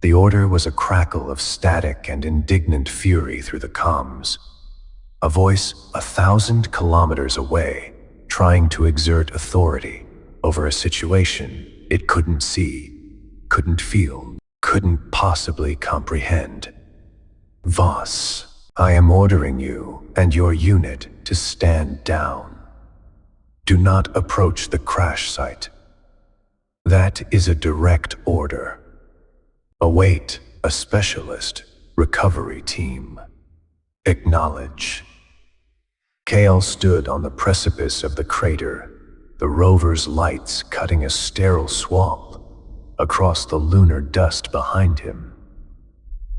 The order was a crackle of static and indignant fury through the comms. A voice 1,000 kilometers away, trying to exert authority over a situation it couldn't see, couldn't feel, couldn't possibly comprehend. Voss, I am ordering you and your unit to stand down. Do not approach the crash site. That is a direct order. Await a specialist recovery team. Acknowledge. Kael stood on the precipice of the crater, the rover's lights cutting a sterile swamp across the lunar dust behind him.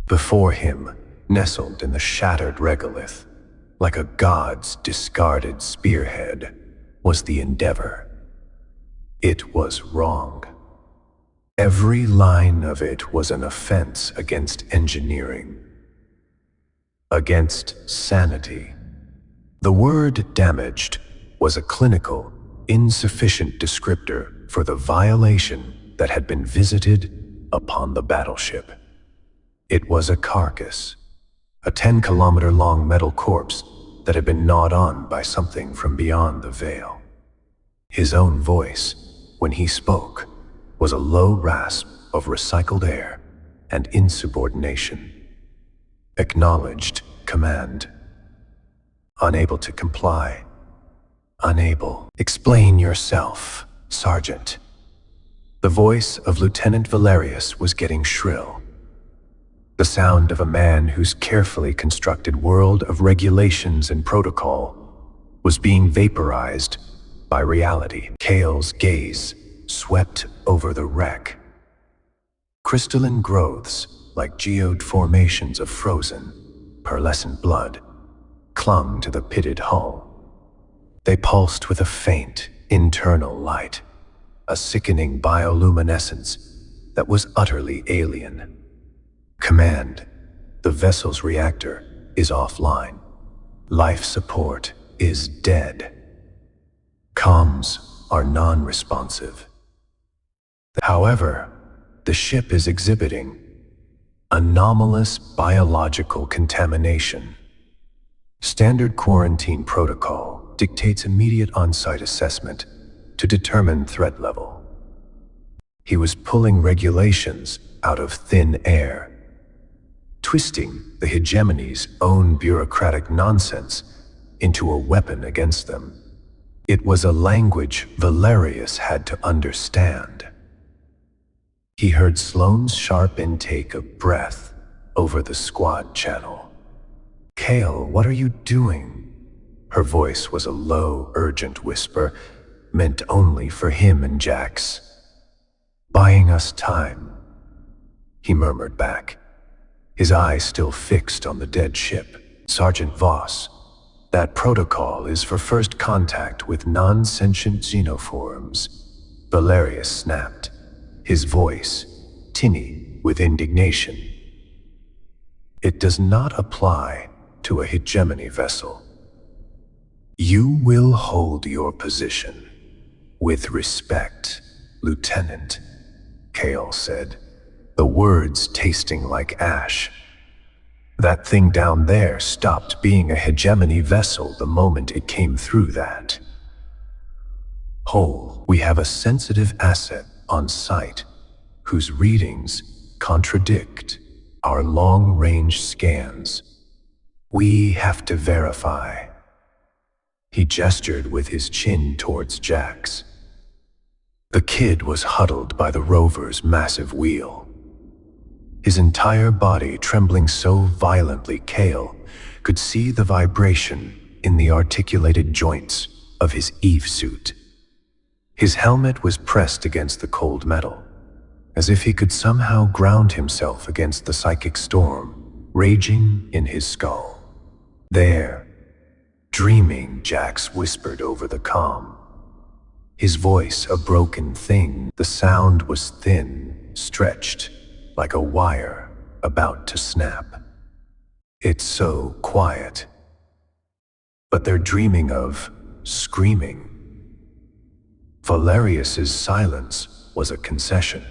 Before him, nestled in the shattered regolith, like a god's discarded spearhead, was the Endeavor. It was wrong. Every line of it was an offense against engineering, against sanity. The word damaged was a clinical, insufficient descriptor for the violation that had been visited upon the battleship. It was a carcass, a 10-kilometer-long metal corpse that had been gnawed on by something from beyond the veil. His own voice, when he spoke, was a low rasp of recycled air and insubordination. Acknowledged command. Unable to comply. Unable. Explain yourself, Sergeant. The voice of Lieutenant Valerius was getting shrill. The sound of a man whose carefully constructed world of regulations and protocol was being vaporized by reality. Kael's gaze swept over the wreck. Crystalline growths, like geode formations of frozen, pearlescent blood, clung to the pitted hull. They pulsed with a faint, internal light, a sickening bioluminescence that was utterly alien. Command, the vessel's reactor is offline. Life support is dead. Comms are non-responsive. However, the ship is exhibiting anomalous biological contamination. Standard quarantine protocol dictates immediate on-site assessment to determine threat level. He was pulling regulations out of thin air, twisting the Hegemony's own bureaucratic nonsense into a weapon against them. It was a language Valerius had to understand. He heard Sloane's sharp intake of breath over the squad channel. Kael, what are you doing? Her voice was a low, urgent whisper, meant only for him and Jax. Buying us time, he murmured back, his eyes still fixed on the dead ship. Sergeant Voss, that protocol is for first contact with non-sentient xenoforms. Valerius snapped, his voice tinny with indignation. It does not apply to a Hegemony vessel. You will hold your position with respect, Lieutenant, Kael said, the words tasting like ash. That thing down there stopped being a Hegemony vessel the moment it came through that. Whole, we have a sensitive asset on site whose readings contradict our long-range scans. We have to verify. He gestured with his chin towards Jax. The kid was huddled by the rover's massive wheel, his entire body trembling so violently Kael could see the vibration in the articulated joints of his Eve suit. His helmet was pressed against the cold metal, as if he could somehow ground himself against the psychic storm raging in his skull. There, dreaming, Jax whispered over the comm. His voice a broken thing, the sound was thin, stretched, like a wire about to snap. It's so quiet. But they're dreaming of screaming. Valerius's silence was a concession.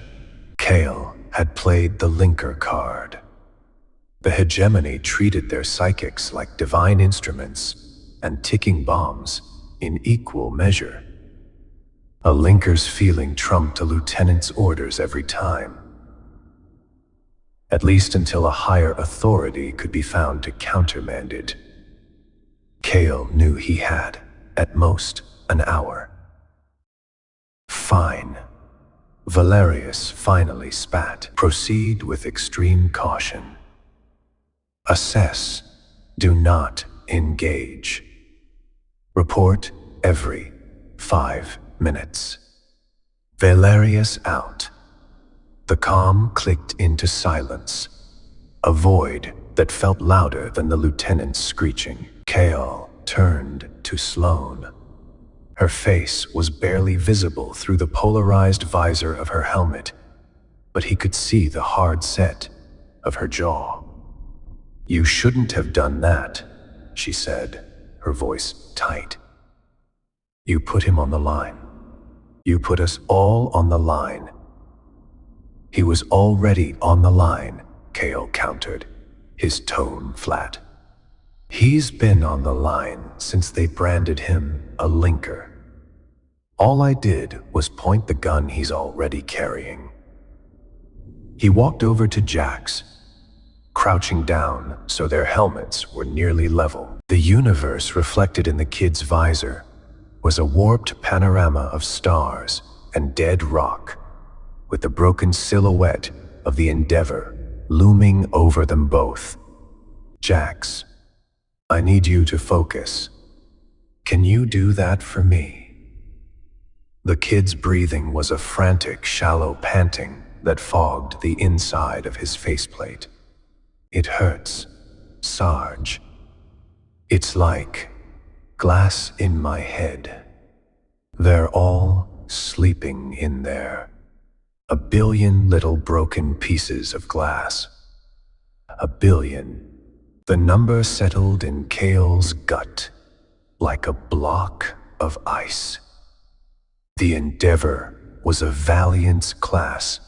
Kael, had played the linker card. The Hegemony treated their psychics like divine instruments and ticking bombs in equal measure. A linker's feeling trumped a lieutenant's orders every time. At least until a higher authority could be found to countermand it. Kael knew he had, at most, an hour. Fine. Valerius finally spat. Proceed with extreme caution. Assess. Do not engage. Report every 5 minutes. Valerius out. The comm clicked into silence, a void that felt louder than the lieutenant's screeching. Kael turned to Sloane. Her face was barely visible through the polarized visor of her helmet, but he could see the hard set of her jaw. "You shouldn't have done that," she said, her voice tight. "You put him on the line. You put us all on the line." "He was already on the line," Kael countered, his tone flat. "He's been on the line since they branded him a linker. All I did was point the gun he's already carrying." He walked over to Jax, crouching down so their helmets were nearly level. The universe reflected in the kid's visor was a warped panorama of stars and dead rock, with the broken silhouette of the Endeavor looming over them both. "Jax, I need you to focus. Can you do that for me?" The kid's breathing was a frantic, shallow panting that fogged the inside of his faceplate. "It hurts, Sarge. It's like glass in my head. They're all sleeping in there. A billion little broken pieces of glass. A billion." The number settled in Kael's gut like a block of ice. The Endeavor was a Valiance-class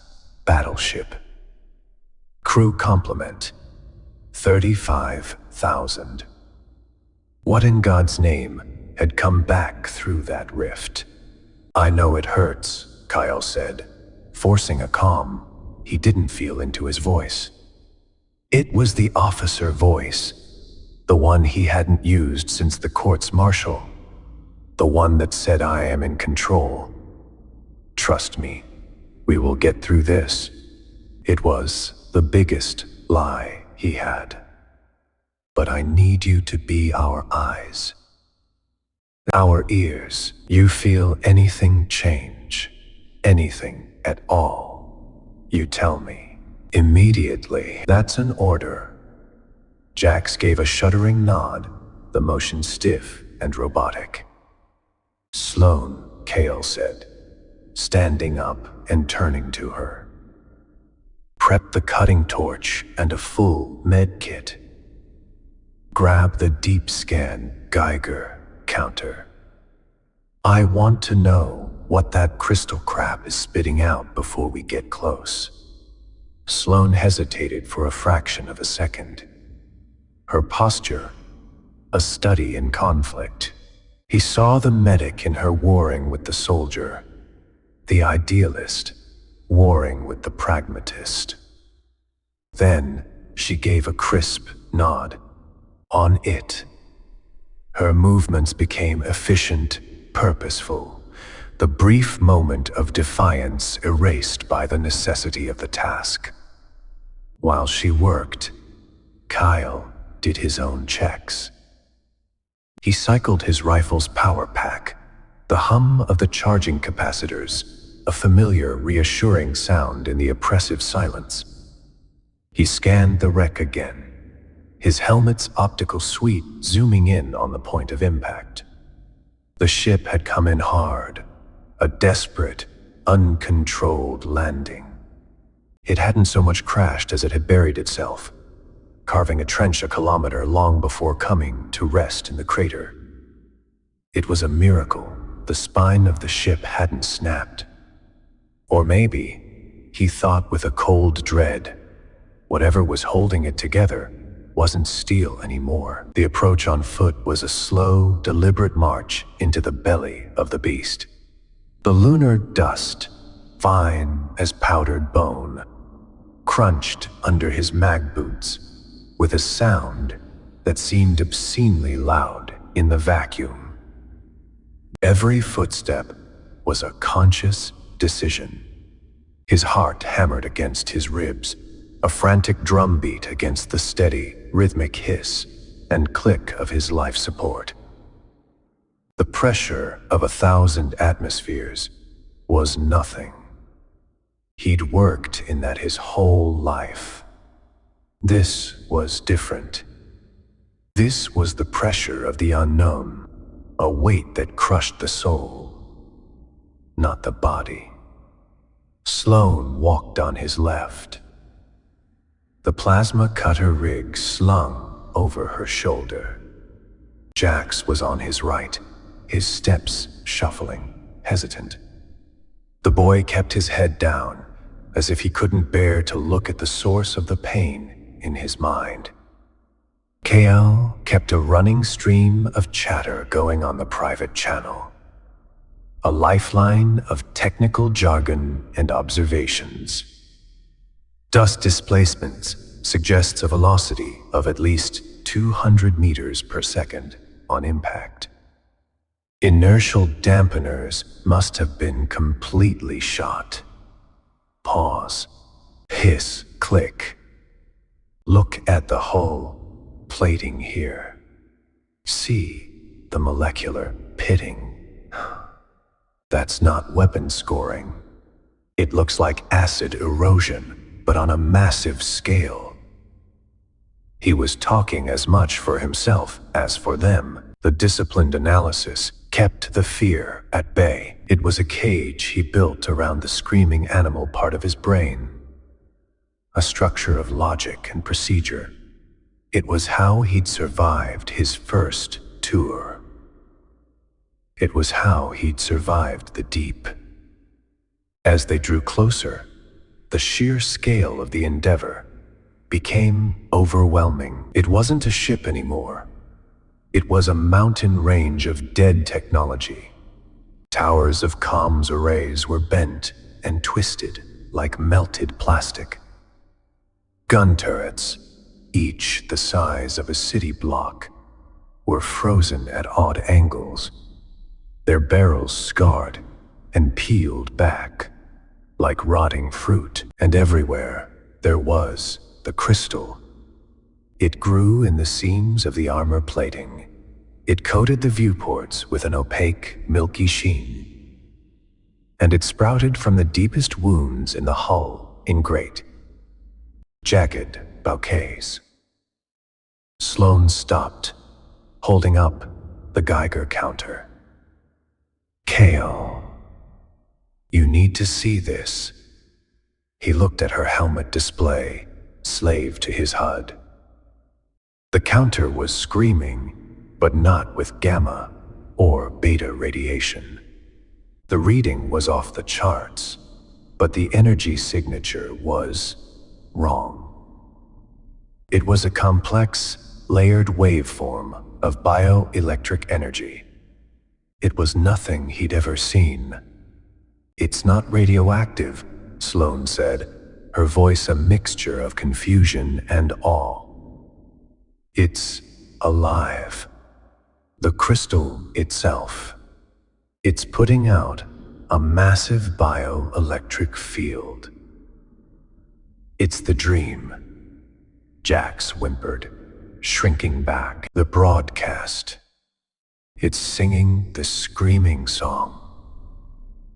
battleship. Crew complement, 35,000. What in God's name had come back through that rift? "I know it hurts," Kael said, forcing a calm he didn't feel into his voice. It was the officer voice, the one he hadn't used since the courts-martial, the one that said, "I am in control. Trust me, we will get through this." It was the biggest lie he had. "But I need you to be our eyes, our ears. You feel anything change, anything at all, you tell me. Immediately." "That's an order." Jax gave a shuddering nod, the motion stiff and robotic. "Sloane," Kael said, standing up and turning to her. "Prep the cutting torch and a full med kit. Grab the deep scan Geiger counter. I want to know what that crystal crap is spitting out before we get close." Sloane hesitated for a fraction of a second. Her posture, a study in conflict. He saw the medic in her warring with the soldier, the idealist warring with the pragmatist. Then she gave a crisp nod. On it. Her movements became efficient, purposeful, the brief moment of defiance erased by the necessity of the task. While she worked, Kael did his own checks. He cycled his rifle's power pack, the hum of the charging capacitors, a familiar, reassuring sound in the oppressive silence. He scanned the wreck again, his helmet's optical suite zooming in on the point of impact. The ship had come in hard, a desperate, uncontrolled landing. It hadn't so much crashed as it had buried itself, carving a trench a kilometer long before coming to rest in the crater. It was a miracle the spine of the ship hadn't snapped. Or maybe he thought with a cold dread. Whatever was holding it together wasn't steel anymore. The approach on foot was a slow, deliberate march into the belly of the beast. The lunar dust, fine as powdered bone, crunched under his mag boots with a sound that seemed obscenely loud in the vacuum. Every footstep was a conscious decision. His heart hammered against his ribs, a frantic drumbeat against the steady, rhythmic hiss and click of his life support. The pressure of 1,000 atmospheres was nothing. He'd worked in that his whole life. This was different. This was the pressure of the unknown, a weight that crushed the soul, not the body. Sloane walked on his left. The plasma cutter rig slung over her shoulder. Jax was on his right, his steps shuffling, hesitant. The boy kept his head down, as if he couldn't bear to look at the source of the pain in his mind. Kael kept a running stream of chatter going on the private channel, a lifeline of technical jargon and observations. Dust displacements suggests a velocity of at least 200 meters per second on impact. Inertial dampeners must have been completely shot. Pause. Hiss. Click. Look at the hull plating here. See the molecular pitting. That's not weapon scoring. It looks like acid erosion, but on a massive scale. He was talking as much for himself as for them. The disciplined analysis kept the fear at bay. It was a cage he built around the screaming animal part of his brain. A structure of logic and procedure. It was how he'd survived his first tour. It was how he'd survived the deep. As they drew closer, the sheer scale of the endeavor became overwhelming. It wasn't a ship anymore. It was a mountain range of dead technology. Towers of comms arrays were bent and twisted like melted plastic. Gun turrets, each the size of a city block, were frozen at odd angles, their barrels scarred and peeled back like rotting fruit. And everywhere there was the crystal. It grew in the seams of the armor plating. It coated the viewports with an opaque, milky sheen. And it sprouted from the deepest wounds in the hull in great, jagged bouquets. Sloane stopped, holding up the Geiger counter. Kael, you need to see this. He looked at her helmet display, slave to his HUD. The counter was screaming, but not with gamma or beta radiation. The reading was off the charts, but the energy signature was wrong. It was a complex, layered waveform of bioelectric energy. It was nothing he'd ever seen. It's not radioactive, Sloane said, her voice a mixture of confusion and awe. It's alive. The crystal itself. It's putting out a massive bioelectric field. It's the dream, Jax whimpered, shrinking back. The broadcast. It's singing the screaming song.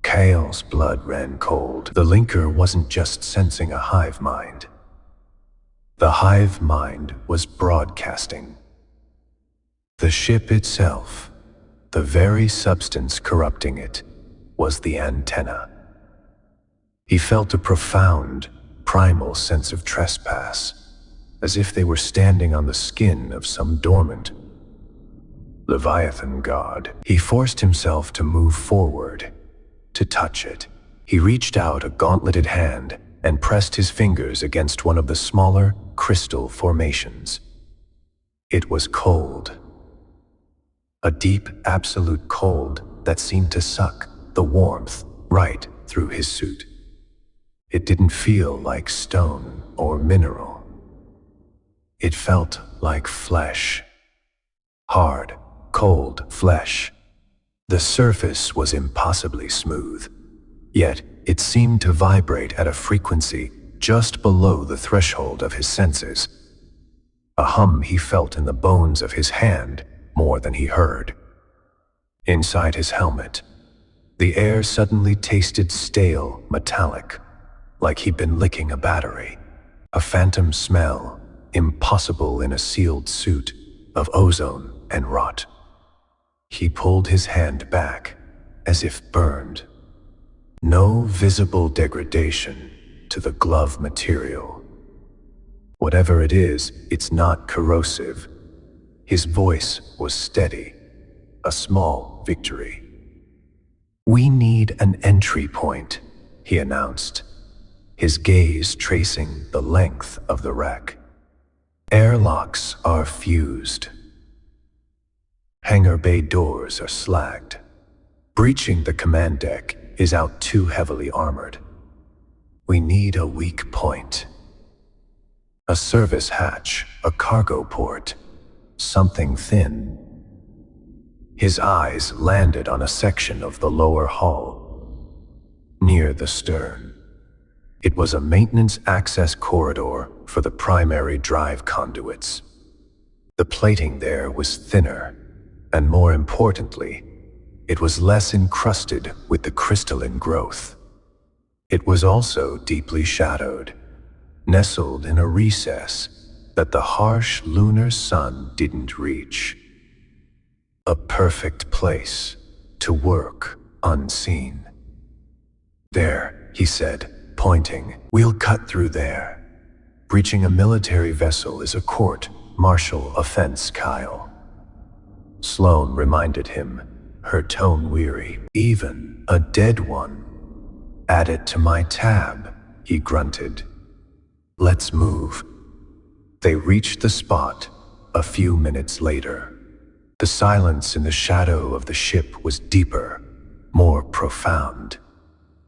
Kael's blood ran cold. The linker wasn't just sensing a hive mind. The hive mind was broadcasting. The ship itself, the very substance corrupting it, was the antenna. He felt a profound, primal sense of trespass, as if they were standing on the skin of some dormant Leviathan god. He forced himself to move forward, to touch it. He reached out a gauntleted hand and pressed his fingers against one of the smaller crystal formations. It was cold. A deep, absolute cold that seemed to suck the warmth right through his suit. It didn't feel like stone or mineral. It felt like flesh. Hard, cold flesh. The surface was impossibly smooth, yet it seemed to vibrate at a frequency just below the threshold of his senses. A hum he felt in the bones of his hand more than he heard. Inside his helmet, the air suddenly tasted stale, metallic, like he'd been licking a battery. A phantom smell, impossible in a sealed suit, of ozone and rot. He pulled his hand back, as if burned. No visible degradation to the glove material. Whatever it is, it's not corrosive. His voice was steady, a small victory. "We need an entry point," he announced, his gaze tracing the length of the wreck. "Airlocks are fused. Hangar bay doors are slagged. Breaching the command deck is out too heavily armored. We need a weak point. A service hatch, a cargo port, something thin." His eyes landed on a section of the lower hull, near the stern. It was a maintenance access corridor for the primary drive conduits. The plating there was thinner, and more importantly, it was less encrusted with the crystalline growth. It was also deeply shadowed, nestled in a recess that the harsh lunar sun didn't reach. A perfect place to work unseen. "There," he said, pointing. "We'll cut through there. Breaching a military vessel is a court-martial offense, Kael." Sloane reminded him, her tone weary. "Even a dead one." "Add it to my tab," he grunted. "Let's move." They reached the spot a few minutes later. The silence in the shadow of the ship was deeper, more profound.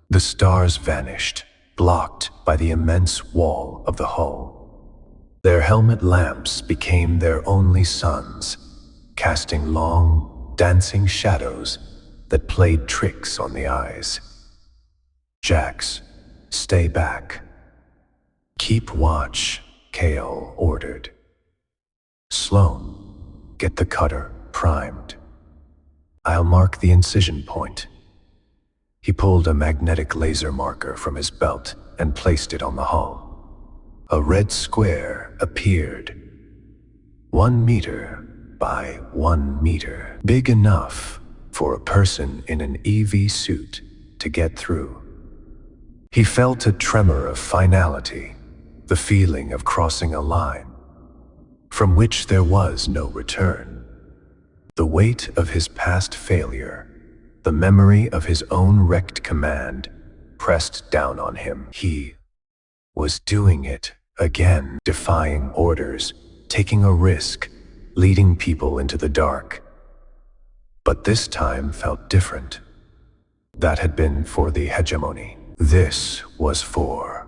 The stars vanished, blocked by the immense wall of the hull. Their helmet lamps became their only suns, casting long, dancing shadows that played tricks on the eyes. "Jax, stay back." "Keep watch," Kael ordered. "Sloane, get the cutter primed. I'll mark the incision point." He pulled a magnetic laser marker from his belt and placed it on the hull. A red square appeared. 1 meter by 1 meter, big enough for a person in an EV suit to get through. He felt a tremor of finality, the feeling of crossing a line from which there was no return. The weight of his past failure, the memory of his own wrecked command, pressed down on him. He was doing it again, defying orders, taking a risk, leading people into the dark. But this time felt different. That had been for the Hegemony. This was for...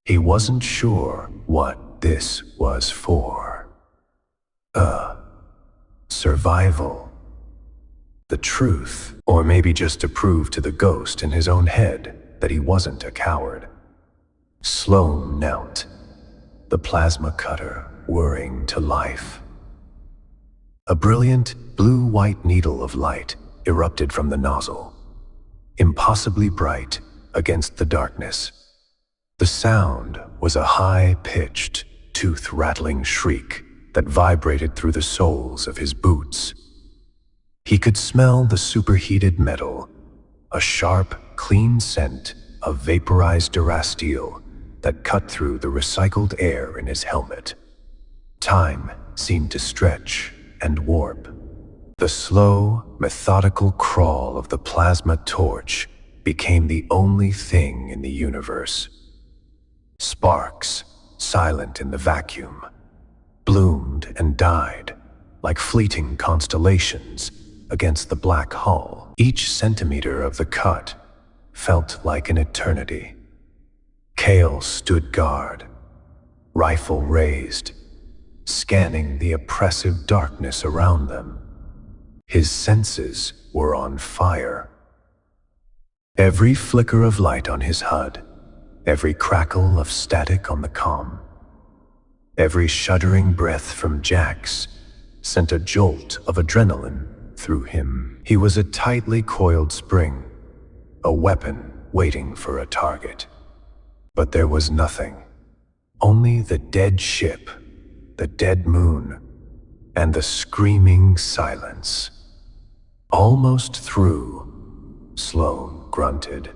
He wasn't sure what this was for. Survival. The truth, or maybe just to prove to the ghost in his own head that he wasn't a coward. Sloane knelt, the plasma cutter whirring to life. A brilliant blue-white needle of light erupted from the nozzle, impossibly bright against the darkness. The sound was a high-pitched, tooth-rattling shriek that vibrated through the soles of his boots. He could smell the superheated metal, a sharp, clean scent of vaporized durasteel that cut through the recycled air in his helmet. Time seemed to stretch and warp. The slow, methodical crawl of the plasma torch became the only thing in the universe. Sparks, silent in the vacuum, bloomed and died like fleeting constellations against the black hull. Each centimeter of the cut felt like an eternity. Kael stood guard, rifle raised, scanning the oppressive darkness around them. His senses were on fire. Every flicker of light on his HUD, every crackle of static on the comm, every shuddering breath from Jax sent a jolt of adrenaline through him. He was a tightly coiled spring, a weapon waiting for a target. But there was nothing. Only the dead ship, the dead moon, and the screaming silence. Almost through, Sloane grunted,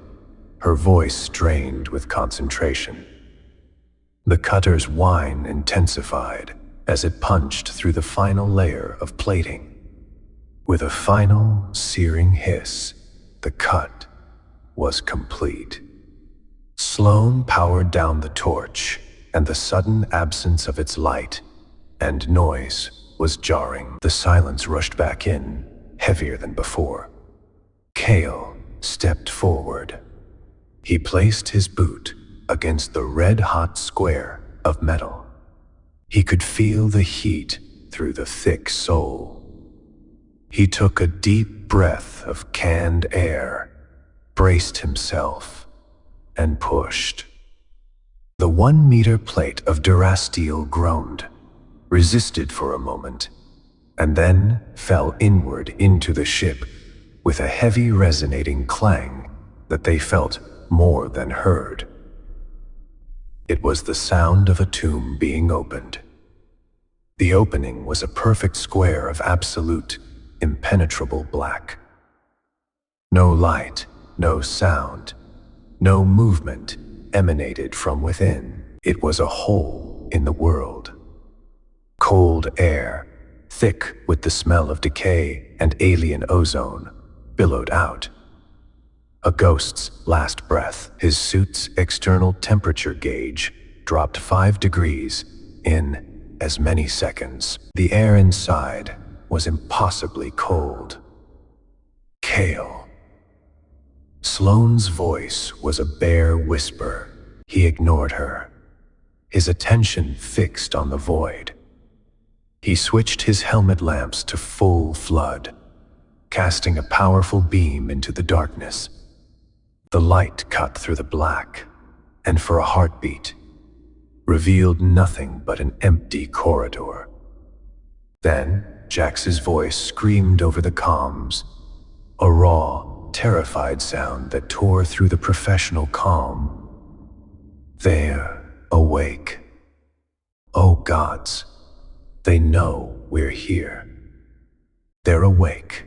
her voice strained with concentration. The cutter's whine intensified as it punched through the final layer of plating. With a final, searing hiss, the cut was complete. Sloane powered down the torch, and the sudden absence of its light and noise was jarring. The silence rushed back in, heavier than before. Kael stepped forward. He placed his boot against the red-hot square of metal. He could feel the heat through the thick sole. He took a deep breath of canned air, braced himself, and pushed. The 1-meter plate of durasteel groaned, resisted for a moment, and then fell inward into the ship with a heavy resonating clang that they felt more than heard. It was the sound of a tomb being opened. The opening was a perfect square of absolute, impenetrable black. No light, no sound, no movement emanated from within. It was a hole in the world. Cold air, thick with the smell of decay and alien ozone, billowed out. A ghost's last breath. His suit's external temperature gauge dropped 5 degrees in as many seconds. The air inside was impossibly cold. Kael. Sloane's voice was a bare whisper. He ignored her, his attention fixed on the void. He switched his helmet lamps to full flood, casting a powerful beam into the darkness. The light cut through the black, and for a heartbeat, revealed nothing but an empty corridor. Then, Jax's voice screamed over the comms, a raw, terrified sound that tore through the professional calm. They're awake. Oh gods, they know we're here. They're awake.